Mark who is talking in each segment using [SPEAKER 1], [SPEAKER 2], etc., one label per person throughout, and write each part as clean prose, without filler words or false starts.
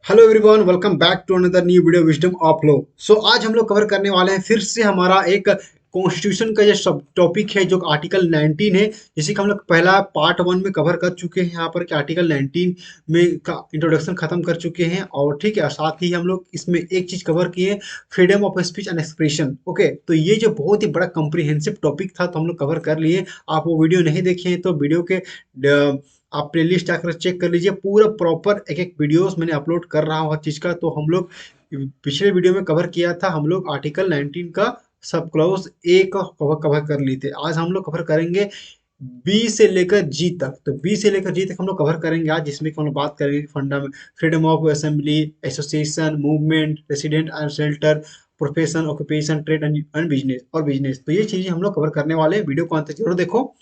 [SPEAKER 1] Hello everyone, welcome back to another new video wisdom of law. So आज हम लोग cover करने वाले हैं फिर से हमारा एक कॉन्स्टिट्यूशन का जो सब टॉपिक है जो आर्टिकल 19 है। जैसे कि हम लोग पहला पार्ट वन में कवर कर चुके हैं यहाँ पर कि आर्टिकल 19 में का इंट्रोडक्शन खत्म कर चुके हैं। और ठीक है, साथ ही हम लोग इसमें एक चीज कवर किए, freedom of speech and expression. Okay, तो ये जो बहुत ही बड़ा कॉम्प्रिहेंसिव टॉपिक था तो हम लोग कवर कर लिए। आप वो वीडियो नहीं देखे हैं तो वीडियो के आप प्लेलिस्ट आकर चेक कर लीजिए, पूरा प्रॉपर एक एक वीडियोस मैंने अपलोड कर रहा हूँ हर चीज़ का। तो हम लोग पिछले वीडियो में कवर किया था, हम लोग आर्टिकल 19 का सब क्लॉज ए का कवर कवर कर लिए थे। आज हम लोग कवर करेंगे बी से लेकर जी तक। तो बी से लेकर जी तक हम लोग कवर करेंगे आज, जिसमें कि हम लोग बात करेंगे फंडा freedom of assembly, association, movement, resident and shelter, profession, occupation, trade and business. तो ये चीजें हम लोग कवर करने वाले हैं। वीडियो को अंत तक जरूर देखो।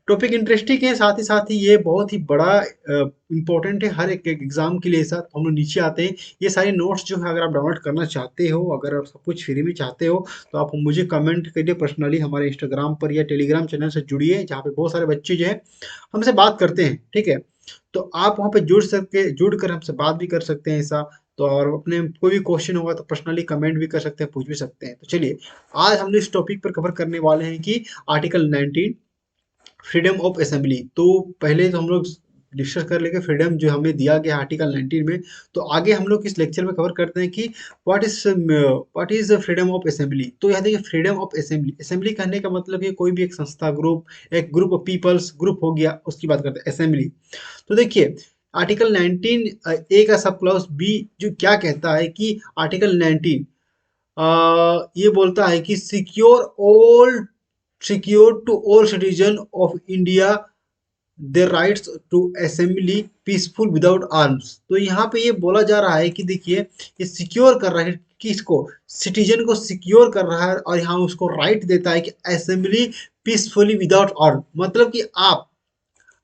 [SPEAKER 1] टॉपिक इंटरेस्टिंग है, साथ ही ये बहुत ही बड़ा इंपॉर्टेंट है हर एक एग्जाम के लिए। साथ हम लोग नीचे आते हैं, ये सारे नोट्स जो है अगर आप डाउनलोड करना चाहते हो, अगर आप सब कुछ फ्री में चाहते हो तो आप मुझे कमेंट करिए पर्सनली हमारे इंस्टाग्राम पर या टेलीग्राम चैनल से जुड़िए, जहाँ पे बहुत सारे बच्चे जो है हमसे बात करते हैं। ठीक है, तो आप वहाँ पे जुड़ कर हमसे बात भी कर सकते हैं ऐसा। तो और अपने कोई भी क्वेश्चन होगा तो पर्सनली कमेंट भी कर सकते हैं, पूछ भी सकते हैं। तो चलिए, आज हम लोग इस टॉपिक पर कवर करने वाले हैं कि आर्टिकल 19, फ्रीडम ऑफ असेंबली। तो पहले तो हम लोग डिस्कस कर लेंगे फ्रीडम जो हमें दिया गया आर्टिकल 19 में। तो आगे हम लोग इस लेक्चर में कवर करते हैं कि what is freedom of assembly. तो यहाँ देखिए, फ्रीडम ऑफ असेंबली, असेंबली कहने का मतलब है कोई भी एक संस्था, ग्रुप, एक ग्रुप ऑफ पीपल्स, ग्रुप हो गया, उसकी बात करते हैं असेंबली। तो देखिए, आर्टिकल 19 ए का सब क्लॉज बी जो क्या कहता है कि आर्टिकल 19 ये बोलता है कि secure to all citizen of India their rights to assembly peaceful without arms. तो यहाँ पे ये बोला जा रहा है कि देखिए, ये सिक्योर कर रहा है किसको, सिटीजन को सिक्योर कर रहा है, और यहाँ उसको राइट देता है कि असेंबली पीसफुली विदाउट आर्म। मतलब कि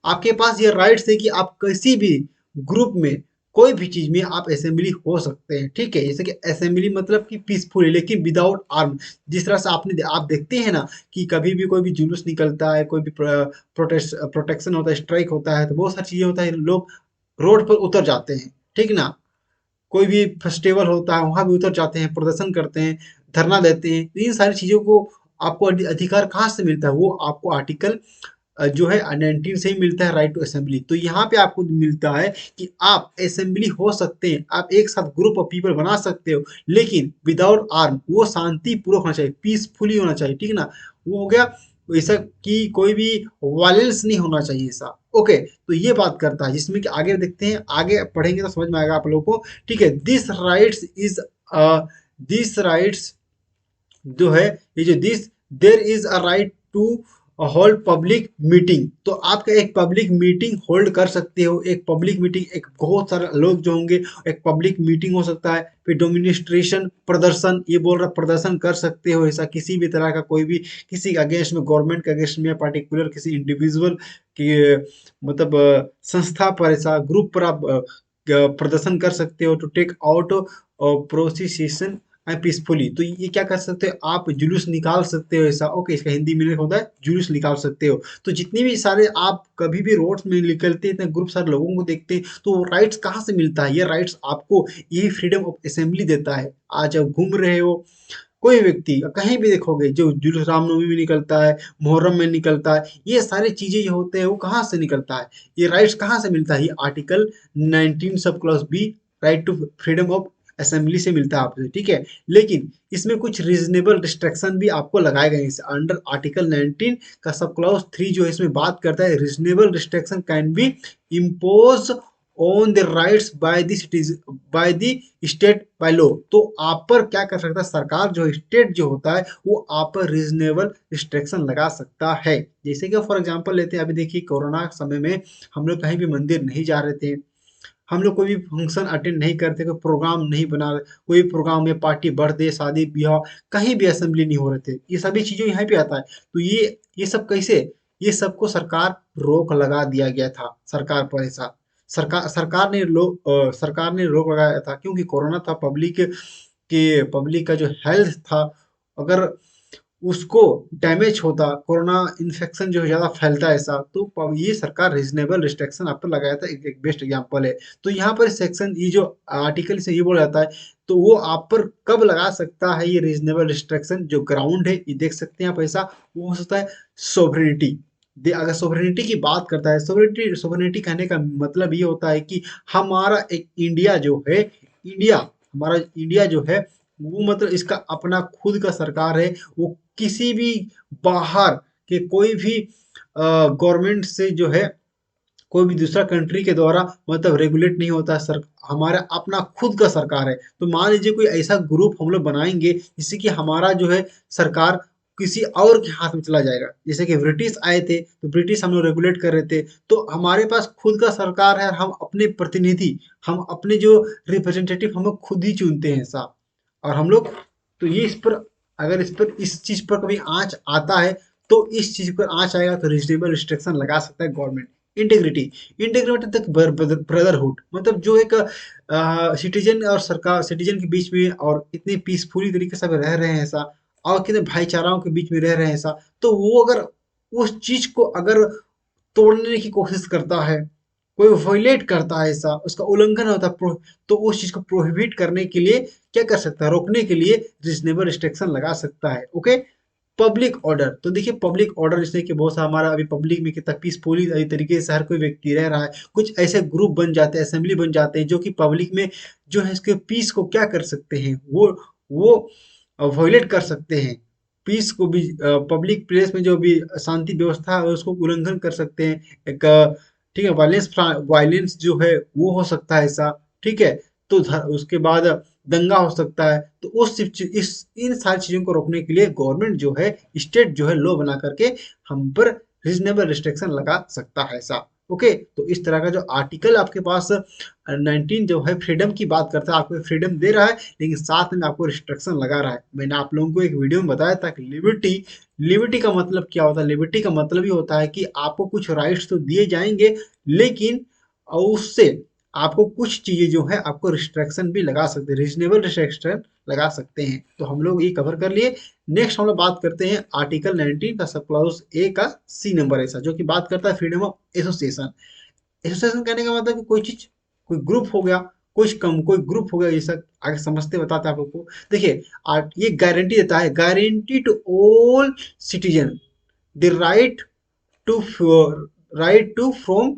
[SPEAKER 1] आपके पास ये राइट्स है कि आप किसी भी ग्रुप में, कोई भी चीज में आप असेंबली हो सकते हैं। ठीक है, जैसे कि असेंबली मतलब कि पीसफुली लेकिन विदाउट आर्म। जिस तरह से आप देखते हैं ना कि कभी भी कोई भी जुलूस निकलता है, कोई भी प्रोटेक्शन होता है, स्ट्राइक होता है, तो बहुत सारी चीजें होता है, लोग रोड पर उतर जाते हैं। ठीक ना, कोई भी फेस्टिवल होता है वहां भी उतर जाते हैं, प्रदर्शन करते हैं, धरना देते हैं। तो इन सारी चीजों को आपको अधिकार कहाँ से मिलता है, वो आपको आर्टिकल जो है 19 से ही मिलता है, राइट टू असेंबली। तो यहाँ पे आपको मिलता है कि आप असेंबली हो सकते हैं, आप एक साथ ग्रुप ऑफ पीपल बना सकते हो, लेकिन विदाउट आर्म। वो शांति पूर्वक होना चाहिए, पीसफुली होना चाहिए। ठीक है ना, वो हो गया। ऐसा कि कोई भी वायलेंस नहीं होना चाहिए ऐसा। ओके, तो ये बात करता है, जिसमें कि आगे देखते हैं, आगे पढ़ेंगे तो समझ में आएगा आप लोगों को। ठीक है, दिस राइट्स जो है, ये जो this there is a right to hold public meeting. तो आपका एक पब्लिक मीटिंग होल्ड कर सकते हो, एक पब्लिक मीटिंग, एक बहुत सारे लोग जो होंगे, एक पब्लिक मीटिंग हो सकता है। फिर डोमिनिस्ट्रेशन, प्रदर्शन, ये बोल रहा प्रदर्शन कर सकते हो ऐसा किसी भी तरह का, कोई भी किसी के अगेंस्ट में, गवर्नमेंट के अगेंस्ट में, पार्टिकुलर किसी इंडिविजुअल की मतलब संस्था पर, ऐसा ग्रुप पर आप प्रदर्शन कर सकते हो। टू टेक आउट प्रोसिशन पीसफुली, तो ये क्या कर सकते हो, आप जुलूस निकाल सकते हो ऐसा। ओके, इसका हिंदी में होता है जुलूस निकाल सकते हो। तो जितनी भी सारे आप कभी भी रोड्स में निकलते हैं, इतने ग्रुप सारे लोगों को देखते हैं, तो राइट्स कहाँ से मिलता है, ये राइट्स आपको यही फ्रीडम ऑफ असेंबली देता है। आज आप घूम रहे हो, कोई व्यक्ति कहीं भी देखोगे जो जुलूस रामनवमी में निकलता है, मुहर्रम में निकलता है, ये सारी चीजें जो होते हैं वो कहाँ से निकलता है, ये राइट्स कहाँ से मिलता है, ये article 19 sub clause B, right to freedom of assembly से मिलता है आपसे। ठीक है, लेकिन इसमें कुछ रीजनेबल रिस्ट्रिक्शन भी आपको लगाए गए हैं अंडर आर्टिकल 19 का सब क्लॉज 3 जो है, इसमें बात करता है reasonable restriction can be impose on the rights by the citizen by the state by law. तो आप पर क्या कर सकता है सरकार, जो स्टेट जो होता है वो आप पर रीजनेबल रिस्ट्रिक्शन लगा सकता है। जैसे कि फॉर एग्जांपल लेते हैं, अभी देखिए कोरोना समय में हम लोग कहीं भी मंदिर नहीं जा रहे थे, हम लोग कोई भी फंक्शन अटेंड नहीं करते, कोई प्रोग्राम नहीं बना रहे, कोई प्रोग्राम में पार्टी, बर्थडे, शादी ब्याह, कहीं भी असेंबली नहीं हो रहे थे, ये सभी चीज़ें यहाँ पे आता है। तो ये सब कैसे, ये सबको सरकार रोक लगा दिया गया था, सरकार पर ऐसा। सरकार ने रोक लगाया था, क्योंकि कोरोना था, पब्लिक का जो हेल्थ था, अगर उसको डैमेज होता, कोरोना इन्फेक्शन जो है ज़्यादा फैलता है ऐसा, तो ये सरकार रीजनेबल रिस्ट्रिक्शन आप पर लगाया था, एक बेस्ट एग्जांपल है। तो यहाँ पर सेक्शन ये जो आर्टिकल से ये बोला जाता है, तो वो आप पर कब लगा सकता है ये रीजनेबल रिस्ट्रिक्शन, जो ग्राउंड है ये देख सकते हैं आप ऐसा, वो हो सकता है सोवरेनिटी। अगर सोवरेनिटी की बात करता है, सोवरेनिटी सोवरेनिटी कहने का मतलब ये होता है कि हमारा एक इंडिया जो है, इंडिया हमारा इंडिया जो है वो मतलब इसका अपना खुद का सरकार है, वो किसी भी बाहर के कोई भी गवर्नमेंट से जो है, कोई भी दूसरा कंट्री के द्वारा मतलब रेगुलेट नहीं होता सर, हमारा अपना खुद का सरकार है। तो मान लीजिए कोई ऐसा ग्रुप हम लोग बनाएंगे जिससे कि हमारा जो है सरकार किसी और के हाथ में चला जाएगा, जैसे कि ब्रिटिश आए थे तो ब्रिटिश हम लोग रेगुलेट कर रहे थे, तो हमारे पास खुद का सरकार है, हम अपने प्रतिनिधि, हम अपने जो रिप्रेजेंटेटिव हम लोग खुद ही चुनते हैं ऐसा। और हम लोग, तो ये इस पर, अगर इस पर इस चीज पर कभी आंच आता है, तो इस चीज पर आंच आएगा तो रीजनेबल रिस्ट्रिक्शन लगा सकता है गवर्नमेंट। इंटीग्रिटी, इंटीग्रिटी तक ब्रदरहुड, मतलब जो एक सिटीजन और सरकार, सिटीजन के बीच में और इतनी पीसफुली तरीके से रह रहे हैं ऐसा, और कितने भाईचाराओं के बीच में रह रहे हैं ऐसा, तो वो अगर उस चीज को अगर तोड़ने की कोशिश करता है, कोई वायलेट करता है ऐसा, उसका उल्लंघन होता है, तो उस चीज को प्रोहिबिट करने के लिए क्या कर सकता है, रोकने के लिए रीजनेबल रिस्ट्रिक्शन लगा सकता है। ओके। पब्लिक ऑर्डर, तो देखिए पब्लिक ऑर्डर जैसे कि बहुत सारा हमारा अभी पब्लिक में कितना पीसफुली तरीके से हर कोई व्यक्ति रह रहा है, कुछ ऐसे ग्रुप बन जाते हैं, असेंबली बन जाते हैं जो कि पब्लिक में जो है इसके पीस को क्या कर सकते हैं, वो वायलेट कर सकते हैं, पीस को भी, पब्लिक प्लेस में जो भी शांति व्यवस्था है उसको उल्लंघन कर सकते हैं, एक ठीक है, वायलेंस, वायलेंस जो है वो हो सकता है ऐसा, ठीक है। तो उसके बाद दंगा हो सकता है, तो इस इन सारी चीजों को रोकने के लिए गवर्नमेंट जो है, स्टेट जो है लॉ बना करके हम पर रीजनेबल रिस्ट्रिक्शन लगा सकता है ऐसा। ओके। तो इस तरह का जो आर्टिकल आपके पास 19 जो है फ्रीडम की बात करता है, आपको फ्रीडम दे रहा है लेकिन साथ में आपको रिस्ट्रिक्शन लगा रहा है। मैंने आप लोगों को एक वीडियो में बताया था कि लिबर्टी, लिबर्टी का मतलब क्या होता है, लिबर्टी का मतलब ये होता है कि आपको कुछ राइट्स तो दिए जाएंगे, लेकिन उससे आपको कुछ चीजें जो है आपको रिस्ट्रिक्शन भी लगा सकते हैं, रीजनेबल रिस्ट्रिक्शन लगा सकते हैं। तो हम लोग ये कवर कर लिए। नेक्स्ट हम लोग बात करते हैं आर्टिकल 19 का सब क्लॉज ए का सी नंबर ऐसा, जो कि बात करता है फ्रीडम ऑफ एसोसिएशन। एसोसिएशन कहने का मतलब कि कोई चीज, कोई ग्रुप हो गया, कुछ कम कोई ग्रुप हो गया, जैसा आगे समझते बताते हैं आप लोग को। देखिए ये गारंटी देता है, guarantee to all citizen the to right to from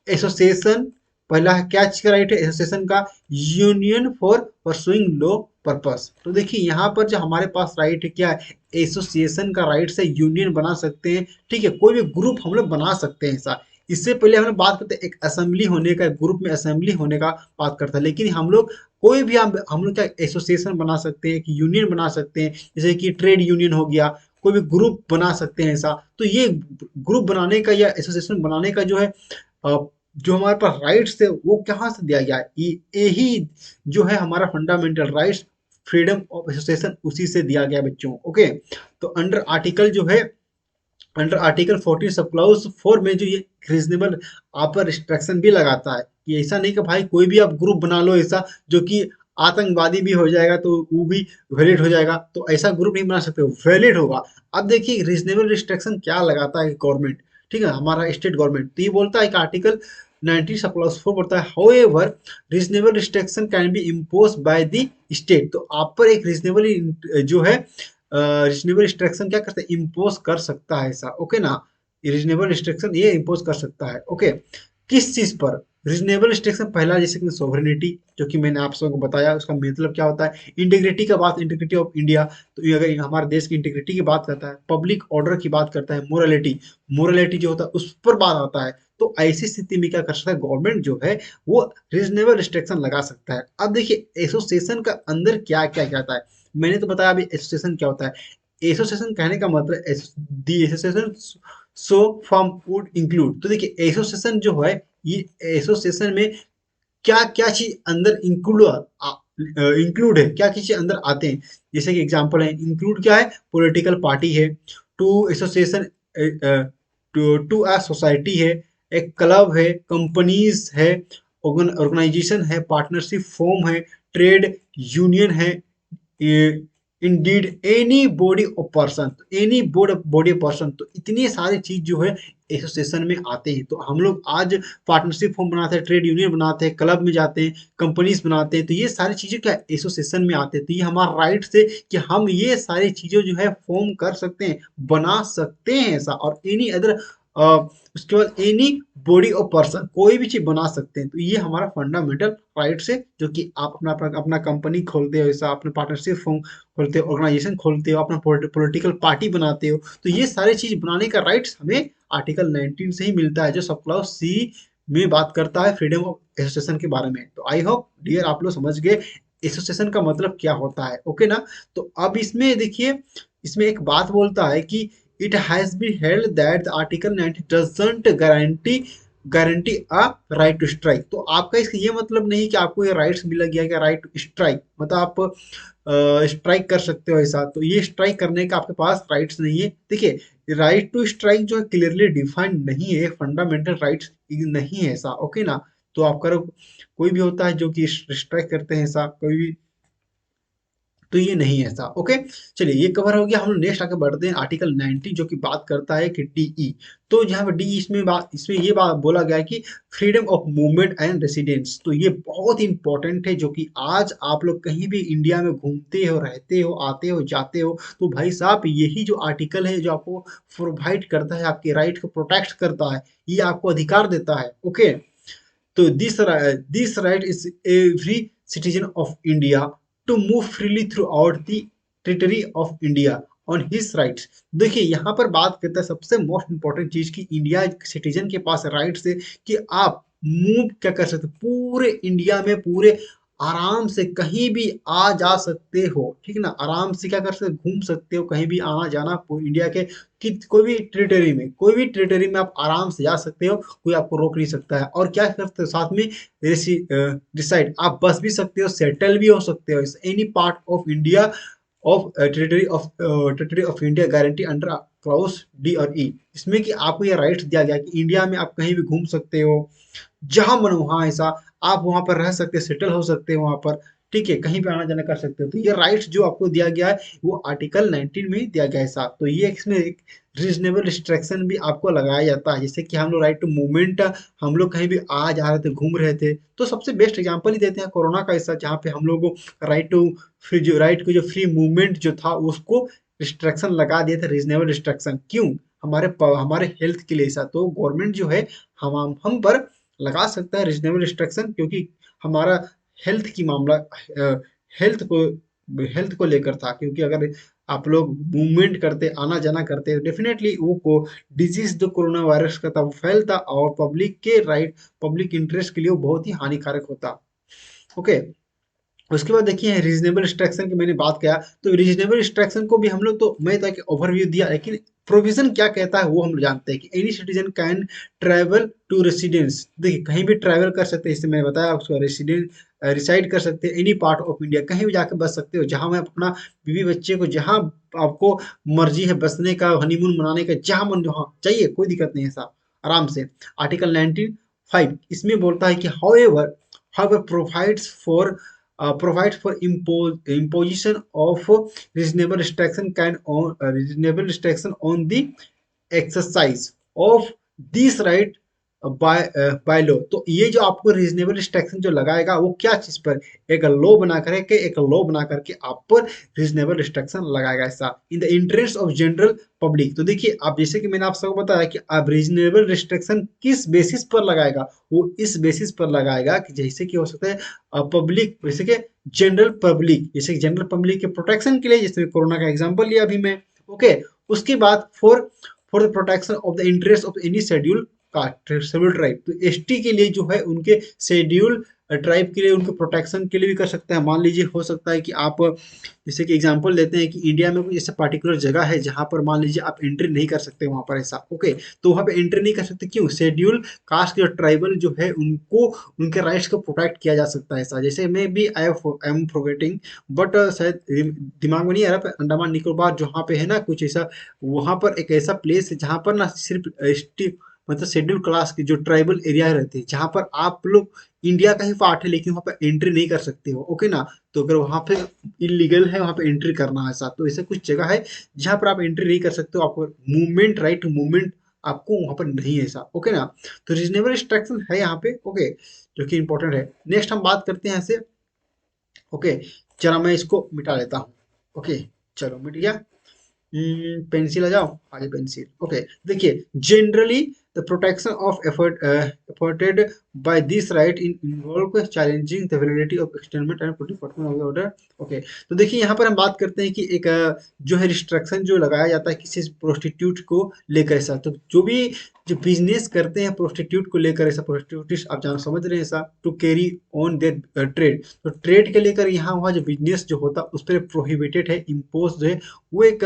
[SPEAKER 1] association. पहला है क्या चीज का राइट है, एसोसिएशन का, union for pursuing law purpose. तो देखिए यहाँ पर जो हमारे पास राइट है क्या है, एसोसिएशन का राइट से यूनियन बना सकते हैं, ठीक है, कोई भी ग्रुप हम लोग बना सकते हैं ऐसा। इससे पहले हम लोग बात करते हैं एक असेंबली होने का, ग्रुप में असेंबली होने का बात करता है, लेकिन हम लोग कोई भी हम लोग क्या एसोसिएशन बना सकते हैं, कि यूनियन बना सकते हैं, जैसे कि ट्रेड यूनियन हो गया, कोई भी ग्रुप बना सकते हैं ऐसा। तो ये ग्रुप बनाने का या एसोसिएशन बनाने का जो है जो हमारे पास राइट्स थे वो कहाँ से दिया गया है, यही जो है हमारा fundamental rights, freedom of association, उसी से दिया गया बच्चों। ओके। तो अंडर आर्टिकल जो है, अंडर आर्टिकल 14 सब क्लाउज 4 में जो ये रीजनेबल आप पर रिस्ट्रिक्शन भी लगाता है, कि ऐसा नहीं कि भाई कोई भी आप ग्रुप बना लो ऐसा जो कि आतंकवादी भी हो जाएगा तो वो भी वैलिड हो जाएगा, तो ऐसा ग्रुप नहीं बना सकते, वैलिड होगा। अब देखिए रीजनेबल रिस्ट्रिक्शन क्या लगाता है गवर्नमेंट, ठीक है, हमारा स्टेट गवर्नमेंट, तो ये बोलता है कि आर्टिकल 19 सब क्लाउज 4 बोलता है, however reasonable restriction can be impose by the state. तो आप पर एक रीजनेबल जो है रीजनेबल रिस्ट्रिक्शन क्या करता है, इम्पोज कर सकता है ऐसा। ओके ना, रीजनेबल रिस्ट्रिक्शन ये इम्पोज कर सकता है। ओके। किस चीज पर रीजनेबल रिस्ट्रिक्शन, पहला जैसे कि सोवरेनिटी, जो कि मैंने आप सबको बताया उसका मतलब क्या होता है, इंटीग्रिटी का बात, इंटीग्रिटी ऑफ इंडिया, तो ये अगर हमारे देश की इंटीग्रिटी की बात करता है, पब्लिक ऑर्डर की बात करता है, मोरालिटी, मोरालिटी जो होता है उस पर बात आता है, तो ऐसी स्थिति में क्या कर सकता है गवर्नमेंट जो है वो रीजनेबल रिस्ट्रिक्शन लगा सकता है। अब देखिए एसोसिएशन का अंदर क्या क्या कहता है, मैंने तो बताया अभी एसोसिएशन क्या होता है। एसोसिएशन कहने का मतलब the association so form would include, तो देखिए एसोसिएशन जो है, ये एसोसिएशन में क्या क्या चीज अंदर इंक्लूड इंक्लूड है, क्या क्या चीज अंदर आते हैं, जैसे कि एग्जांपल है, इंक्लूड क्या है, पॉलिटिकल पार्टी है, to association, to a society है, एक क्लब है, कंपनीज है, ऑर्गेनाइजेशन है, पार्टनरशिप फॉर्म है, ट्रेड यूनियन है, ये indeed any body of person, any body of person, तो इतनी सारी चीज जो है एसोसिएशन में आते हैं। तो हम लोग आज पार्टनरशिप फॉर्म बनाते हैं, ट्रेड यूनियन बनाते हैं, क्लब में जाते हैं, कंपनीज बनाते हैं, तो ये सारी चीजें क्या एसोसिएशन में आते हैं। तो ये हमारा राइट है कि हम ये सारी चीजें जो है फॉर्म कर सकते हैं, बना सकते हैं ऐसा। और एनी अदर उसके बाद एनी बॉडी ऑफ पर्सन, कोई भी चीज बना सकते हैं। तो ये हमारा फंडामेंटल राइट्स है, जो कि आप अपना अपना अपना कंपनी खोलते हो, ऐसा अपने पार्टनरशिप फॉर्म खोलते हो, ऑर्गेनाइजेशन खोलते हो, अपना पॉलिटिकल पार्टी बनाते हो, तो ये सारी चीज बनाने का राइट्स हमें आर्टिकल 19 से ही मिलता है, जो सब क्लॉज सी में बात करता है फ्रीडम ऑफ एसोसिएशन के बारे में। तो आई होप डियर आप लोग समझ गए एसोसिएशन का मतलब क्या होता है, ओके ना। तो अब इसमें देखिए, इसमें एक बात बोलता है कि it has been held that the article 19 doesn't guarantee a right to strike. तो आपका इसका ये मतलब नहीं कि आपको ये राइट्स मिला गया कि राइट टू स्ट्राइक, मतलब आप स्ट्राइक कर सकते हो ऐसा। तो ये स्ट्राइक करने का आपके पास राइट्स नहीं है। देखिए राइट टू स्ट्राइक जो है क्लियरली डिफाइंड नहीं है, फंडामेंटल राइट्स नहीं है ऐसा, ओके ना। तो आपका कोई भी होता है जो कि स्ट्राइक करते हैं ऐसा, कोई भी, तो ये नहीं है ऐसा, ओके। चलिए ये कवर हो गया। हम लोग नेक्स्ट आगे बढ़ते हैं आर्टिकल 90 जो कि बात करता है कि डीई। तो यहाँ पर डी इसमें ये बात बोला गया है कि freedom of movement and residence. तो ये बहुत इंपॉर्टेंट है, जो कि आज आप लोग कहीं भी इंडिया में घूमते हो, रहते हो, आते हो, जाते हो, तो भाई साहब यही जो आर्टिकल है जो आपको प्रोवाइड करता है, आपके राइट को प्रोटेक्ट करता है, ये आपको अधिकार देता है, ओके। तो this right is every citizen of India to move freely throughout the territory of India on his rights. देखिए यहाँ पर बात करता है सबसे मोस्ट इंपॉर्टेंट चीज की इंडिया सिटीजन के पास राइट्स है कि आप मूव क्या कर सकते, पूरे इंडिया में पूरे आराम से कहीं भी आ जा सकते हो, ठीक ना। आराम से क्या कर सकते, घूम सकते हो, कहीं भी आना जाना इंडिया के कि कोई भी टेरिटरी में, कोई भी टेरिटरी में आप आराम से जा सकते हो, कोई आपको रोक नहीं सकता है। और क्या कर सकते हो साथ में, डिसाइड आप बस भी सकते हो, सेटल भी हो सकते हो any part of India of territory of India guarantee under clause D और ई। इसमें कि आपको ये राइट्स दिया गया कि इंडिया में आप कहीं भी घूम सकते हो, जहां मन वहां ऐसा आप वहां पर रह सकते, सेटल हो सकते हैं वहां पर, ठीक है, कहीं पे आना जाना कर सकते हो। तो ये राइट्स जो आपको दिया गया है वो आर्टिकल 19 में दिया गया है साहब। तो ये इसमें एक रीजनेबल रिस्ट्रिक्शन भी आपको लगाया जाता है, जैसे कि हम लोग राइट टू मूवमेंट, हम लोग कहीं भी आ जा रहे थे, घूम रहे थे, तो सबसे बेस्ट एग्जांपल ही देते हैं कोरोना का ऐसा, जहाँ पे हम लोग राइट टू फ्री, जो राइट को जो फ्री मूवमेंट जो था उसको रिस्ट्रिक्शन लगा दिए थे, रीजनेबल रिस्ट्रिक्शन। क्यों? हमारे हेल्थ के लिए ऐसा। तो गवर्नमेंट जो है हम पर लगा सकता है रीजनेबल रिस्ट्रिक्शन, क्योंकि हमारा हेल्थ की मामला, हेल्थ को हेल्थ को लेकर था। क्योंकि अगर आप लोग मूवमेंट करते, आना जाना करते, डेफिनेटली वो को डिजीज जो कोरोना वायरस का था वो फैलता, और पब्लिक के राइट, पब्लिक इंटरेस्ट के लिए वो बहुत ही हानिकारक होता, ओके। उसके बाद देखिए रीजनेबल रिस्ट्रिक्शन की मैंने बात किया, तो रीजनेबल रिस्ट्रिक्शन को भी हम लोग, तो मैं तो एक ओवरव्यू दिया, लेकिन प्रोविजन क्या कहता है वो हम लोग जानते हैं कि any citizen can travel to residence. देखिए कहीं भी ट्रैवल कर सकते हैं, जैसे मैंने बताया उसको रेसिडेंट रिसाइड कर सकते हैं एनी पार्ट ऑफ इंडिया, कहीं भी जाकर बस सकते हो, जहां मैं अपना बीवी बच्चे को, जहां आपको मर्जी है बसने का, हनीमून मनाने का, जहां मन जहां चाहिए, कोई दिक्कत नहीं है साहब, आराम से। आर्टिकल 19(5) इसमें बोलता है कि however provides for imposition of reasonable restriction on the exercise of this right by law. तो ये जो आपको रीजनेबल रिस्ट्रिक्शन जो लगाएगा वो क्या चीज पर, एक लॉ बना करके आप पर रीजनेबल रिस्ट्रिक्शन लगाएगा ऐसा, in the interest of general public. तो देखिए आप, जैसे कि मैंने आप सबको बताया कि आप रीजनेबल रिस्ट्रिक्शन किस बेसिस पर लगाएगा, वो इस बेसिस पर लगाएगा कि जैसे कि हो सकता है पब्लिक, जैसे कि जनरल पब्लिक, जैसे जनरल पब्लिक के प्रोटेक्शन के लिए, जैसे कोरोना का एग्जांपल लिया अभी मैं, ओके। उसके बाद for the protection of the interest of any schedule caste, schedule tribe, तो एसटी के लिए जो है उनके शेड्यूल ट्राइब के लिए, उनके प्रोटेक्शन के लिए भी कर सकते हैं। मान लीजिए हो सकता है कि आप, जैसे कि एग्जांपल लेते हैं कि इंडिया में कोई ऐसा पर्टिकुलर जगह है जहां पर मान लीजिए आप एंट्री नहीं कर सकते वहां पर ऐसा, ओके। तो वहां पे एंट्री नहीं कर सकते, क्यों? शेड्यूल कास्ट के ट्राइबल जो है उनको, उनके राइट्स को प्रोटेक्ट किया जा सकता है ऐसा। जैसे मैं भी आई एम फॉरगेटिंग, बट शायद दिमाग में नहीं आ रहा, अंडमान निकोबार जहाँ पे है ना कुछ ऐसा, वहां पर एक ऐसा प्लेस है जहां पर ना सिर्फ एसटी मतलब शेड्यूल क्लास के जो ट्राइबल एरिया रहते हैं, जहाँ पर आप लोग इंडिया का ही पार्ट है लेकिन वहाँ पर एंट्री नहीं कर सकते हो, ओके ना। तो अगर वहाँ पे इलीगल है वहाँ पे एंट्री करना, ऐसा तो ऐसे कुछ जगह है जहाँ पर आप एंट्री नहीं कर सकते हो, आपको मूवमेंट, राइट टू मूवमेंट आपको वहाँ पर नहीं है, ऐसा, ओके ना। तो रीजनेबल रिस्ट्रिक्शन है यहाँ पे, ओके, जो कि इंपॉर्टेंट है। नेक्स्ट हम बात करते हैं ऐसे, ओके, चलो मैं इसको मिटा लेता हूँ, ओके, चलो मिट गया। पेंसिल आ जाओ आगे, पेंसिल, ओके। देखिए, generally the protection of afforded by this right in involve challenging the validity of enactment and department of order, okay. तो देखिए यहाँ पर हम बात करते हैं कि एक जो है रिस्ट्रिक्शन जो लगाया जाता है किसी प्रोस्टिट्यूट को लेकर, ऐसा तो जो भी जो बिजनेस करते हैं प्रोस्टिट्यूट को लेकर, ऐसा प्रोस्टिट्यूट आप जान समझ रहे हैं, ऐसा to carry on their trade, तो ट्रेड के लेकर यहाँ वहाँ जो बिजनेस जो होता है उस पर प्रोहिबिटेड है, इम्पोज जो है वो एक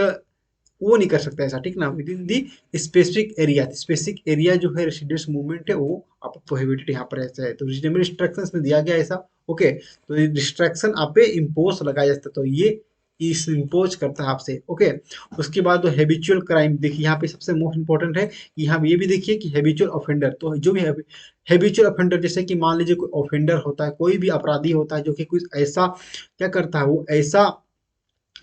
[SPEAKER 1] वो नहीं कर सकता ऐसा, ठीक ना, with in the specific area, specific area जो है रेसिडेंस मूवमेंट है वो आप प्रोहिबिटेड यहाँ पर ऐसा है, तो रीजनेबल रिस्ट्रिक्शंस में दिया गया ऐसा, ओके। तो रिस्ट्रिक्शन आप पे इम्पोज लगाया जाता है, तो ये इस इम्पोज करता है आपसे, ओके। उसके बाद तो हैबिचुअल क्राइम, देखिए यहाँ पे सबसे मोस्ट इंपॉर्टेंट है कि यहाँ ये भी देखिए कि हैबिचुअल ऑफेंडर, तो जो भी हैबिचुअल ऑफेंडर, जैसे कि मान लीजिए कोई ऑफेंडर होता है, कोई भी अपराधी होता है जो कि कुछ ऐसा क्या करता है, वो ऐसा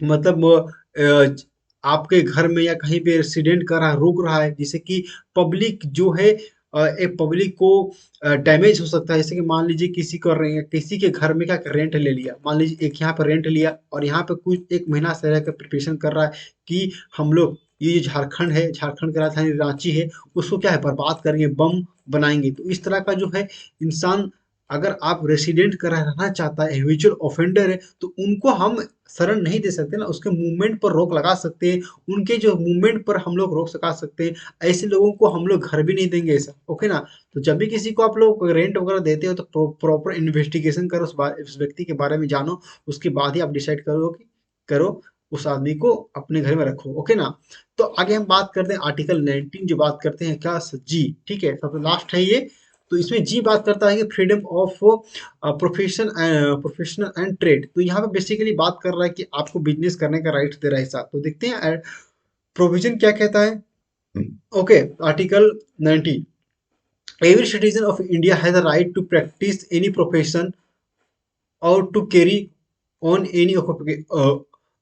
[SPEAKER 1] मतलब आपके घर में या कहीं पे रेसिडेंट कर रहा है, रुक रहा है, जिससे कि पब्लिक जो है एक पब्लिक को डैमेज हो सकता है, जैसे कि मान लीजिए किसी को किसी के घर में क्या रेंट ले लिया, मान लीजिए एक यहाँ पर रेंट लिया और यहाँ पे कुछ एक महीना से रह कर प्रिपरेशन कर रहा है कि हम लोग ये जो झारखंड है, झारखंड की राजधानी रांची है, उसको क्या है बर्बाद करेंगे, बम बनाएंगे, तो इस तरह का जो है इंसान, अगर आप रेसिडेंट का रहना चाहता है, हैबिचुअल ऑफेंडर है, तो उनको हम शरण नहीं दे सकते ना, उसके मूवमेंट पर रोक लगा सकते हैं, उनके जो मूवमेंट पर हम लोग रोक लगा सकते हैं, ऐसे लोगों को हम लोग घर भी नहीं देंगे ऐसा, ओके ना। तो जब भी किसी को आप लोग रेंट वगैरह देते हो तो प्रॉपर इन्वेस्टिगेशन करो, उस व्यक्ति के बारे में जानो, उसके बाद ही आप डिसाइड करो कि करो उस आदमी को अपने घर में रखो, ओके ना। तो आगे हम बात करते हैं आर्टिकल 19 जो बात करते हैं क्या, जी, ठीक है, सबसे लास्ट है ये। तो इसमें जी बात करता है कि freedom of professional and trade, तो यहाँ पे बेसिकली बात कर रहा है कि आपको बिजनेस करने का राइट दे रहा है साथ, तो देखते हैं प्रोविजन क्या कहता है, okay. Article 19, every citizen of India has a right to practise any profession और to carry on any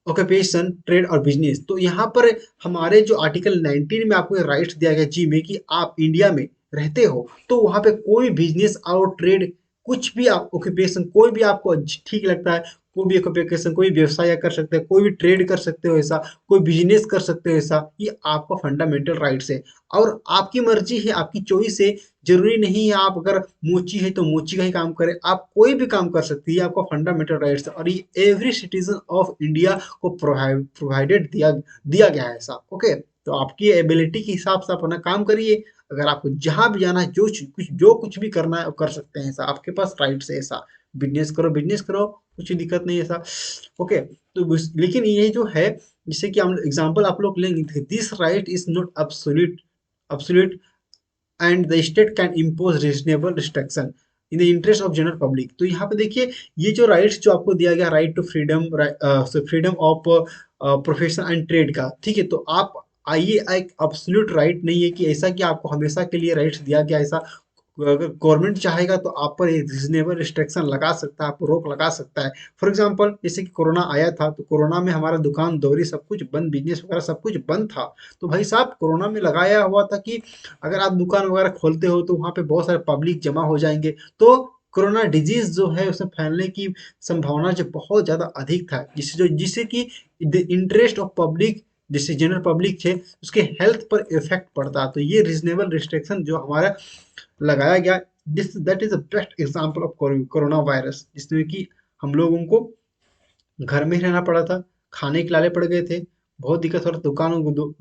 [SPEAKER 1] occupation, trade और बिजनेस, तो यहाँ पर हमारे जो आर्टिकल 19 में आपको राइट्स दिया गया जी में कि आप इंडिया में रहते हो तो वहाँ पे कोई बिजनेस और ट्रेड, कुछ भी आप ऑक्यूपेशन, कोई भी आपको ठीक लगता है, कोई भी ऑक्यूपेशन, कोई व्यवसाय कर सकते हैं, कोई भी ट्रेड कर सकते हो ऐसा, कोई बिजनेस कर सकते हो ऐसा, ये आपका फंडामेंटल राइट्स है और आपकी मर्जी है, आपकी चॉइस है, जरूरी नहीं है आप अगर मोची है तो मोची का ही काम करें, आप कोई भी काम कर सकती है, आपका फंडामेंटल राइट्स है और ये एवरी सिटीजन ऑफ इंडिया को प्रोवाइडेड दिया दिया गया है ऐसा, ओके। तो आपकी एबिलिटी के हिसाब से आप अपना काम करिए, अगर आपको जहां भी जाना है, जो कुछ भी करना है वो कर सकते हैं ऐसा, आपके पास राइट्स है ऐसा, बिजनेस करो, कुछ दिक्कत नहीं है ऐसा, ओके। तो लेकिन ये जो है, जैसे कि हम एग्जांपल आप लोग लेंगे, this right is not absolute absolute and the state can impose reasonable restriction in the interest of general public, तो यहाँ पे देखिए ये जो राइट्स जो आपको दिया गया, right to freedom, freedom of profession and trade का, ठीक है, तो आप आइए, एक एब्सोल्यूट राइट नहीं है कि ऐसा कि आपको हमेशा के लिए राइट्स दिया गया ऐसा, अगर गवर्नमेंट चाहेगा तो आप पर एक रीजनेबल रिस्ट्रिक्शन लगा सकता है, आपको रोक लगा सकता है। फॉर एग्जांपल जैसे कि कोरोना आया था, तो कोरोना में हमारा दुकान दौरी सब कुछ बंद, बिजनेस वगैरह सब कुछ बंद था, तो भाई साहब कोरोना में लगाया हुआ था कि अगर आप दुकान वगैरह खोलते हो तो वहाँ पे बहुत सारे पब्लिक जमा हो जाएंगे, तो कोरोना डिजीज जो है उसमें फैलने की संभावना जो बहुत ज़्यादा अधिक था, जिससे कि इंटरेस्ट ऑफ पब्लिक, जिससे जनरल पब्लिक थे उसके हेल्थ पर इफेक्ट पड़ता, तो ये रीजनेबल रिस्ट्रिक्शन जो हमारा लगाया गया, this that is the best example of corona virus, जिसमें कि हम लोगों को घर में ही रहना पड़ा था, खाने के लाले पड़ गए थे, बहुत दिक्कत हो रहा,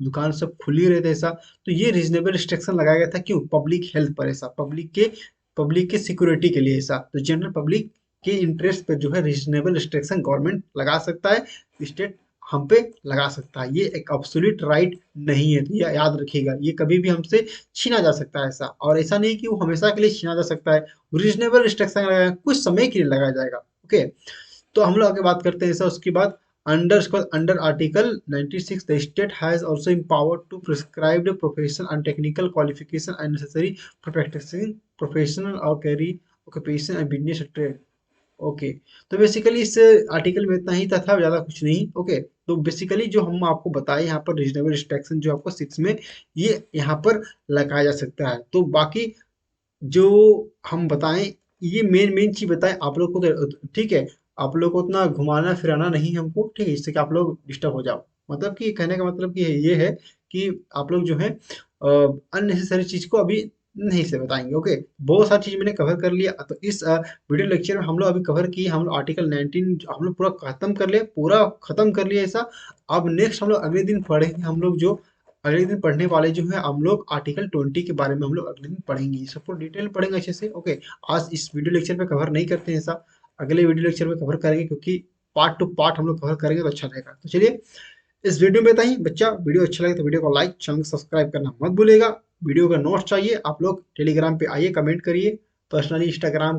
[SPEAKER 1] दुकान सब खुली रहे थे ऐसा, तो ये रीजनेबल रिस्ट्रिक्शन लगाया गया था, क्यों, पब्लिक हेल्थ पर ऐसा, पब्लिक के सिक्योरिटी के लिए ऐसा, तो जनरल पब्लिक के इंटरेस्ट पे जो है रीजनेबल रिस्ट्रिक्शन गवर्नमेंट लगा सकता है, स्टेट हम पे लगा सकता है, ये एक एब्सोल्यूट राइट नहीं है, तो ये याद रखिएगा, ये कभी भी हमसे छीना जा सकता है ऐसा, और ऐसा नहीं कि वो हमेशा के लिए छीना जा सकता है, रीजनेबल रिस्ट्रिक्शन लगाया कुछ समय के लिए लगाया जाएगा, ओके। तो हम लोग आगे बात करते हैं ऐसा, उसके बाद under Article 96, the state has also empowered to prescribe the professional and technical qualification and necessary for practicing professional or carry occupation and business trade। Okay, तो बेसिकली इस आर्टिकल में इतना ही था, ज़्यादा कुछ नहीं। ओके, तो बेसिकली जो हम आपको बताए यहाँ पर रीजनेबल रिस्ट्रिक्शन जो आपको 6 में ये यहाँ पर लगाया जा सकता है। तो बाकी जो हम बताएं, ये मेन मेन चीज बताएं आप लोग को, तो ठीक है, आप लोग को उतना घुमाना फिराना नहीं है हमको, ठीक है, इससे कि आप लोग डिस्टर्ब हो जाओ। मतलब कि कहने का मतलब कि ये है कि आप लोग जो है अननेसेसरी चीज को अभी नहीं से बताएंगे। ओके, बहुत सारी चीज मैंने कवर कर लिया। तो इस वीडियो लेक्चर में हम लोग अभी कवर किए, हम लोग आर्टिकल 19 हम लोग पूरा खत्म कर लिया, पूरा खत्म कर लिया ऐसा। अब नेक्स्ट हम लोग अगले दिन पढ़ेंगे, हम लोग जो अगले दिन पढ़ने वाले जो है हम लोग आर्टिकल 20 के बारे में हम लोग अगले दिन पढ़ेंगे, ये सबको डिटेल पढ़ेंगे अच्छे से। ओके, आज इस वीडियो लेक्चर पे कवर नहीं करते हैं ऐसा, अगले वीडियो लेक्चर में कवर करेंगे, क्योंकि पार्ट टू पार्ट हम लोग कवर करेंगे तो अच्छा रहेगा। तो चलिए, इस वीडियो में इतना ही बच्चा। वीडियो अच्छा लगे तो वीडियो को लाइक, चैनल को सब्सक्राइब करना मत भूलेगा। वीडियो का नोट्स चाहिए आप लोग टेलीग्राम पे आइए, कमेंट करिए, पर्सनली इंस्टाग्राम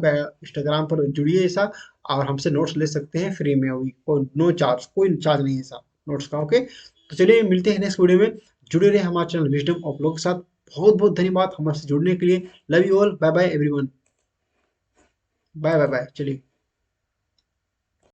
[SPEAKER 1] पर जुड़िए ऐसा, और हमसे नोट्स ले सकते हैं फ्री में, अभी कोई चार्ज नहीं है ऐसा नोट्स का। ओके, तो चलिए मिलते हैं नेक्स्ट वीडियो में। जुड़े रहे हमारे चैनल विजडम ऑफ लोग के साथ। बहुत बहुत धन्यवाद हमारे से जुड़ने के लिए। Love you all, bye bye everyone, bye bye bye. चलिए।